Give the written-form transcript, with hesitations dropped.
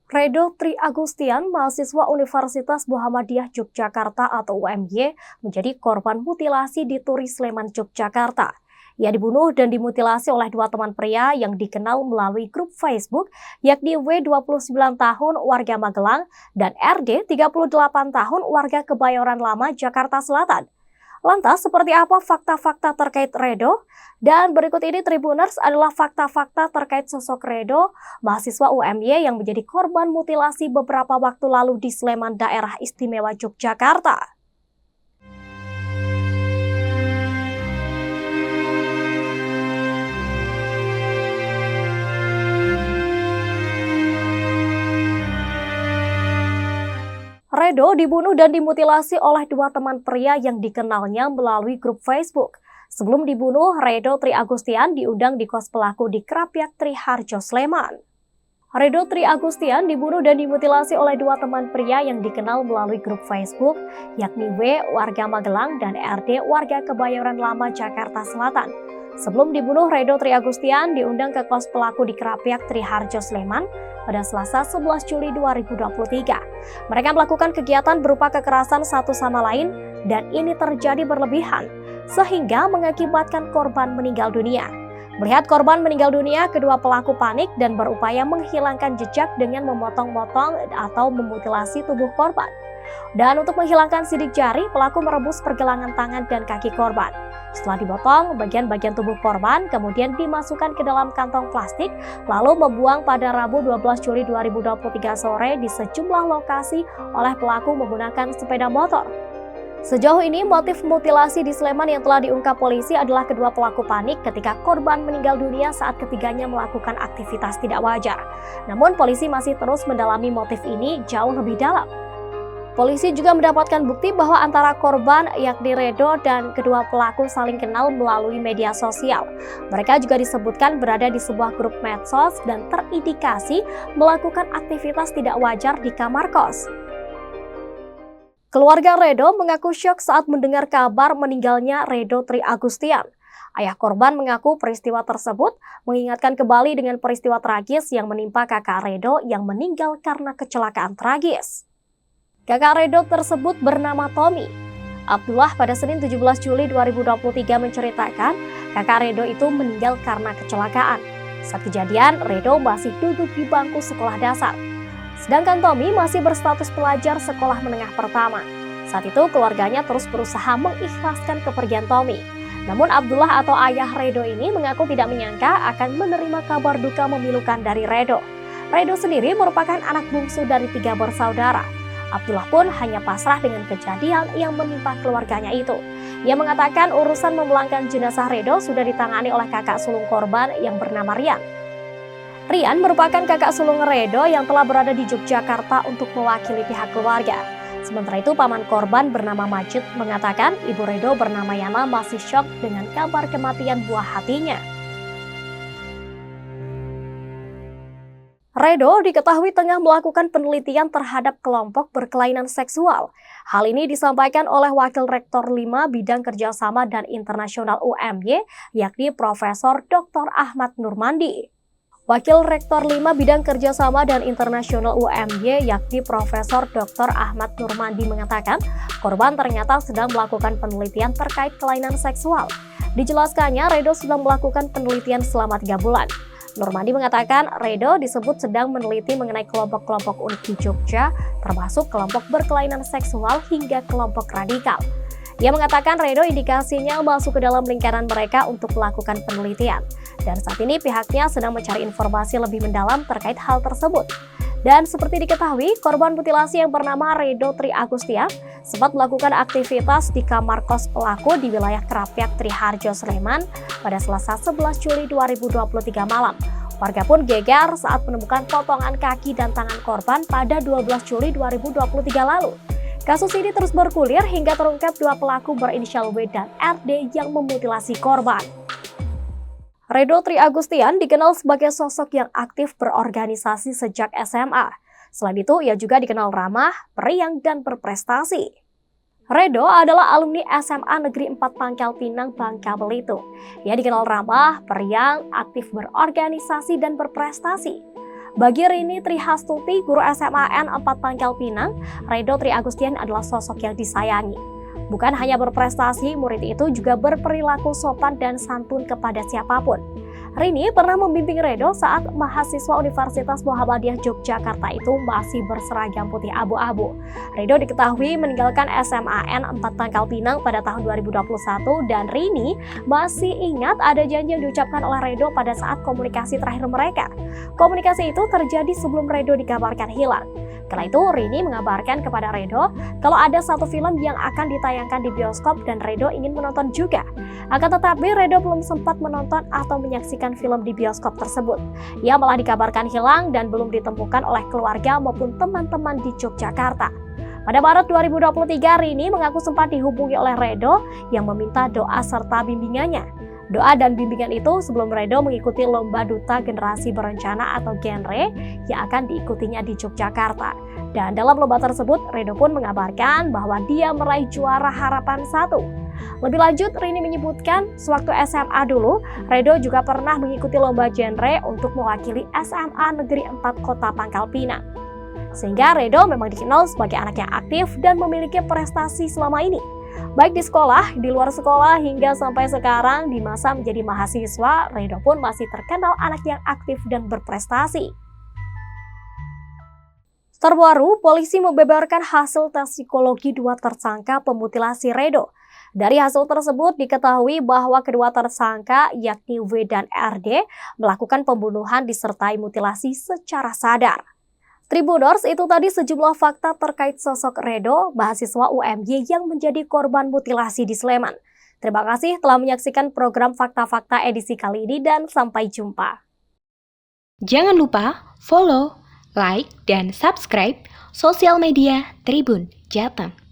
Redo Tri Agustian, mahasiswa Universitas Muhammadiyah Yogyakarta atau UMY, menjadi korban mutilasi di Turi Sleman, Yogyakarta. Ia dibunuh dan dimutilasi oleh dua teman pria yang dikenal melalui grup Facebook, yakni W 29 tahun warga Magelang dan RD 38 tahun warga Kebayoran Lama, Jakarta Selatan. Lantas, seperti apa fakta-fakta terkait Redo? Dan berikut ini Tribuners adalah fakta-fakta terkait sosok Redo, mahasiswa UMY yang menjadi korban mutilasi beberapa waktu lalu di Sleman, Daerah Istimewa Yogyakarta. Redo dibunuh dan dimutilasi oleh dua teman pria yang dikenalnya melalui grup Facebook. Sebelum dibunuh, Redo Tri Agustian diundang di kos pelaku di Krapyak Triharjo, Sleman. Redo Tri Agustian dibunuh dan dimutilasi oleh dua teman pria yang dikenal melalui grup Facebook, yakni W, warga Magelang, dan RD, warga Kebayoran Lama, Jakarta Selatan. Sebelum dibunuh, Redo Tri Agustian diundang ke kos pelaku di Krapyak Triharjo, Sleman pada Selasa 11 Juli 2023. Mereka melakukan kegiatan berupa kekerasan satu sama lain dan ini terjadi berlebihan sehingga mengakibatkan korban meninggal dunia. Melihat korban meninggal dunia, kedua pelaku panik dan berupaya menghilangkan jejak dengan memotong-motong atau memutilasi tubuh korban. Dan untuk menghilangkan sidik jari, pelaku merebus pergelangan tangan dan kaki korban. Setelah dipotong, bagian-bagian tubuh korban kemudian dimasukkan ke dalam kantong plastik, lalu membuang pada Rabu 12 Juli 2023 sore di sejumlah lokasi oleh pelaku menggunakan sepeda motor. Sejauh ini, motif mutilasi di Sleman yang telah diungkap polisi adalah kedua pelaku panik ketika korban meninggal dunia saat ketiganya melakukan aktivitas tidak wajar. Namun, polisi masih terus mendalami motif ini jauh lebih dalam. Polisi juga mendapatkan bukti bahwa antara korban yakni Redo dan kedua pelaku saling kenal melalui media sosial. Mereka juga disebutkan berada di sebuah grup medsos dan terindikasi melakukan aktivitas tidak wajar di kamar kos. Keluarga Redo mengaku syok saat mendengar kabar meninggalnya Redo Tri Agustian. Ayah korban mengaku peristiwa tersebut mengingatkan kembali dengan peristiwa tragis yang menimpa kakak Redo yang meninggal karena kecelakaan tragis. Kakak Redo tersebut bernama Tommy. Abdullah pada Senin 17 Juli 2023 menceritakan kakak Redo itu meninggal karena kecelakaan. Saat kejadian, Redo masih duduk di bangku sekolah dasar. Sedangkan Tommy masih berstatus pelajar sekolah menengah pertama. Saat itu keluarganya terus berusaha mengikhlaskan kepergian Tommy. Namun Abdullah atau ayah Redo ini mengaku tidak menyangka akan menerima kabar duka memilukan dari Redo. Redo sendiri merupakan anak bungsu dari 3 bersaudara. Abdullah pun hanya pasrah dengan kejadian yang menimpa keluarganya itu. Ia mengatakan urusan memulangkan jenazah Redo sudah ditangani oleh kakak sulung korban yang bernama Rian. Rian merupakan kakak sulung Redo yang telah berada di Yogyakarta untuk mewakili pihak keluarga. Sementara itu, paman korban bernama Majid mengatakan ibu Redo bernama Yana masih syok dengan kabar kematian buah hatinya. Redo diketahui tengah melakukan penelitian terhadap kelompok berkelainan seksual. Hal ini disampaikan oleh Wakil Rektor 5 Bidang Kerjasama dan Internasional UMY, yakni Profesor Dr. Ahmad Nurmandi. Wakil Rektor 5 Bidang Kerjasama dan Internasional UMY, yakni Profesor Dr. Ahmad Nurmandi mengatakan, korban ternyata sedang melakukan penelitian terkait kelainan seksual. Dijelaskannya, Redo sedang melakukan penelitian selama 3 bulan. Nurmandi mengatakan Redo disebut sedang meneliti mengenai kelompok-kelompok unik di Jogja, termasuk kelompok berkelainan seksual hingga kelompok radikal. Ia mengatakan Redo indikasinya masuk ke dalam lingkaran mereka untuk melakukan penelitian. Dan saat ini pihaknya sedang mencari informasi lebih mendalam terkait hal tersebut. Dan seperti diketahui, korban mutilasi yang bernama Redo Tri Agustian sempat melakukan aktivitas di kamar kos pelaku di wilayah Krapyak Triharjo, Sleman pada Selasa 11 Juli 2023 malam. Warga pun geger saat menemukan potongan kaki dan tangan korban pada 12 Juli 2023 lalu. Kasus ini terus bergulir hingga terungkap dua pelaku berinisial W dan RD yang memutilasi korban. Redo Tri Agustian dikenal sebagai sosok yang aktif berorganisasi sejak SMA. Selain itu, ia juga dikenal ramah, periang, dan berprestasi. Redo adalah alumni SMA Negeri 4 Pangkal Pinang, Bangka Belitung. Ia dikenal ramah, periang, aktif berorganisasi, dan berprestasi. Bagi Rini Trihastuti, guru SMAN 4 Pangkal Pinang, Redo Tri Agustian adalah sosok yang disayangi. Bukan hanya berprestasi, murid itu juga berperilaku sopan dan santun kepada siapapun. Rini pernah membimbing Redo saat mahasiswa Universitas Muhammadiyah Yogyakarta itu masih berseragam putih abu-abu. Redo diketahui meninggalkan SMAN 4 Pangkal Pinang pada tahun 2021 dan Rini masih ingat ada janji yang diucapkan oleh Redo pada saat komunikasi terakhir mereka. Komunikasi itu terjadi sebelum Redo dikabarkan hilang. Kala itu Rini mengabarkan kepada Redo kalau ada satu film yang akan ditayangkan di bioskop dan Redo ingin menonton juga. Akan tetapi Redo belum sempat menonton atau menyaksikan film di bioskop tersebut. Ia malah dikabarkan hilang dan belum ditemukan oleh keluarga maupun teman-teman di Yogyakarta. Pada Maret 2023, Rini mengaku sempat dihubungi oleh Redo yang meminta doa serta bimbingannya. Doa dan bimbingan itu sebelum Redo mengikuti Lomba Duta Generasi Berencana atau Genre yang akan diikutinya di Yogyakarta. Dan dalam lomba tersebut, Redo pun mengabarkan bahwa dia meraih juara harapan 1. Lebih lanjut, Rini menyebutkan sewaktu SMA dulu, Redo juga pernah mengikuti lomba genre untuk mewakili SMA Negeri 4 Kota Pangkal Pinang. Sehingga Redo memang dikenal sebagai anak yang aktif dan memiliki prestasi selama ini. Baik di sekolah, di luar sekolah, hingga sampai sekarang di masa menjadi mahasiswa, Redo pun masih terkenal anak yang aktif dan berprestasi. Terbaru, polisi membeberkan hasil tes psikologi 2 tersangka pemutilasi Redo. Dari hasil tersebut diketahui bahwa kedua tersangka yakni W dan RD melakukan pembunuhan disertai mutilasi secara sadar. Tribuners, itu tadi sejumlah fakta terkait sosok Redo, mahasiswa UMY yang menjadi korban mutilasi di Sleman. Terima kasih telah menyaksikan program Fakta-Fakta edisi kali ini dan sampai jumpa. Jangan lupa follow, like, dan subscribe sosial media Tribun Jateng.